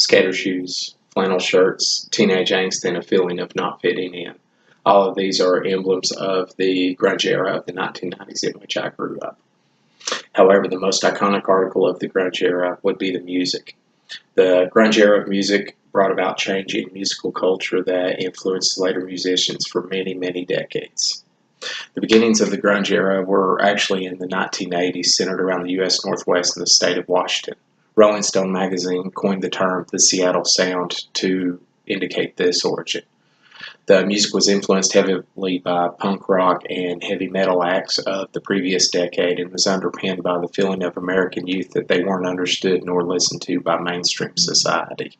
skater shoes, flannel shirts, teenage angst, and a feeling of not fitting in. All of these are emblems of the grunge era of the 1990s in which I grew up. However, the most iconic article of the grunge era would be the music. The grunge era of music brought about change in musical culture that influenced later musicians for many, many decades. The beginnings of the grunge era were actually in the 1980s, centered around the U.S. Northwest and the state of Washington. Rolling Stone magazine coined the term the Seattle Sound to indicate this origin. The music was influenced heavily by punk rock and heavy metal acts of the previous decade and was underpinned by the feeling of American youth that they weren't understood nor listened to by mainstream society.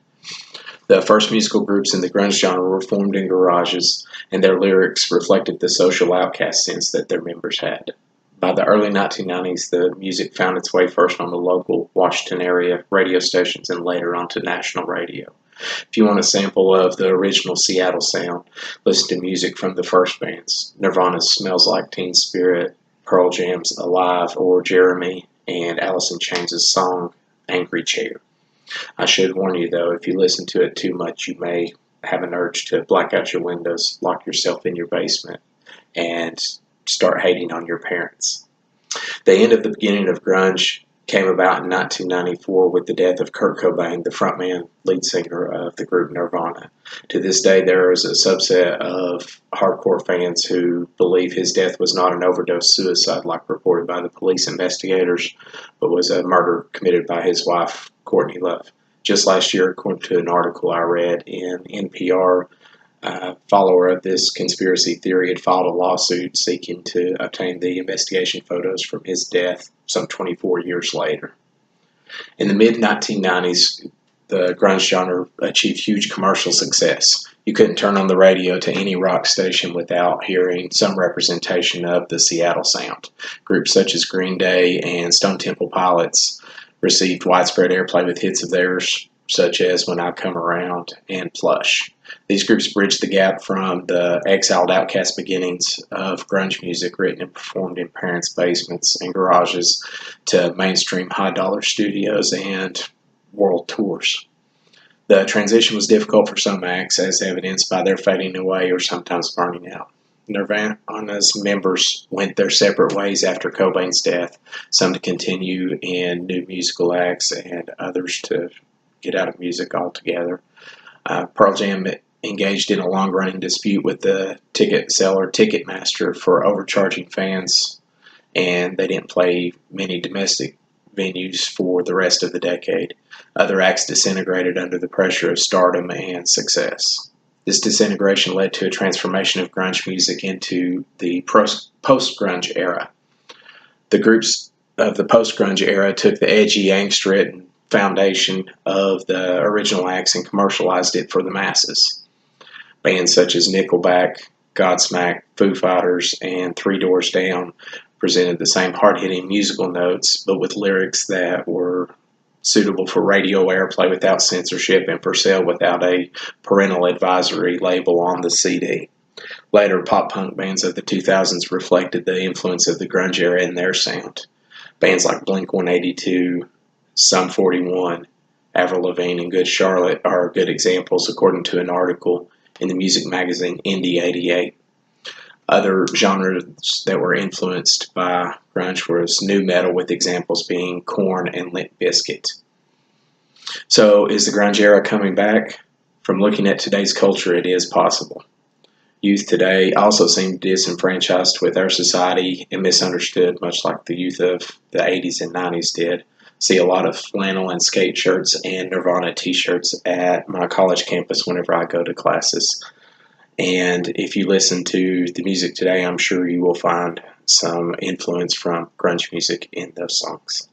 The first musical groups in the grunge genre were formed in garages, and their lyrics reflected the social outcast sense that their members had. By the early 1990s, the music found its way first on the local Washington area radio stations and later onto national radio. If you want a sample of the original Seattle sound, listen to music from the first bands: Nirvana's Smells Like Teen Spirit, Pearl Jam's Alive or Jeremy, and Alice in Chains' song Angry Chair. I should warn you though, if you listen to it too much, you may have an urge to black out your windows, lock yourself in your basement, and start hating on your parents. The end of the beginning of grunge came about in 1994 with the death of Kurt Cobain, the frontman, lead singer of the group Nirvana. To this day, there is a subset of hardcore fans who believe his death was not an overdose suicide like reported by the police investigators, but was a murder committed by his wife, Courtney Love. Just last year, according to an article I read in NPR, a follower of this conspiracy theory had filed a lawsuit seeking to obtain the investigation photos from his death some 24 years later. In the mid-1990s, the grunge genre achieved huge commercial success. You couldn't turn on the radio to any rock station without hearing some representation of the Seattle sound. Groups such as Green Day and Stone Temple Pilots received widespread airplay with hits of theirs, such as When I Come Around and Plush. These groups bridged the gap from the exiled outcast beginnings of grunge music written and performed in parents' basements and garages to mainstream high-dollar studios and world tours. The transition was difficult for some acts, as evidenced by their fading away or sometimes burning out. Nirvana's members went their separate ways after Cobain's death, some to continue in new musical acts and others to get out of music altogether. Pearl Jam engaged in a long-running dispute with the ticket seller Ticketmaster for overcharging fans, and they didn't play many domestic venues for the rest of the decade. Other acts disintegrated under the pressure of stardom and success. This disintegration led to a transformation of grunge music into the post-grunge era. The groups of the post-grunge era took the edgy, angst-ridden foundation of the original acts and commercialized it for the masses. Bands such as Nickelback, Godsmack, Foo Fighters, and Three Doors Down presented the same hard-hitting musical notes, but with lyrics that were suitable for radio airplay without censorship and for sale without a parental advisory label on the CD. Later, pop-punk bands of the 2000s reflected the influence of the grunge era in their sound. Bands like Blink-182, Sum 41, Avril Lavigne, and Good Charlotte are good examples, according to an article in the music magazine Indie 88. Other genres that were influenced by grunge was nu metal, with examples being Korn and Limp Bizkit. So, is the grunge era coming back? From looking at today's culture, it is possible. Youth today also seem disenfranchised with our society and misunderstood, much like the youth of the 80s and 90s did. See a lot of flannel and skate shirts and Nirvana t-shirts at my college campus whenever I go to classes. And if you listen to the music today, I'm sure you will find some influence from grunge music in those songs.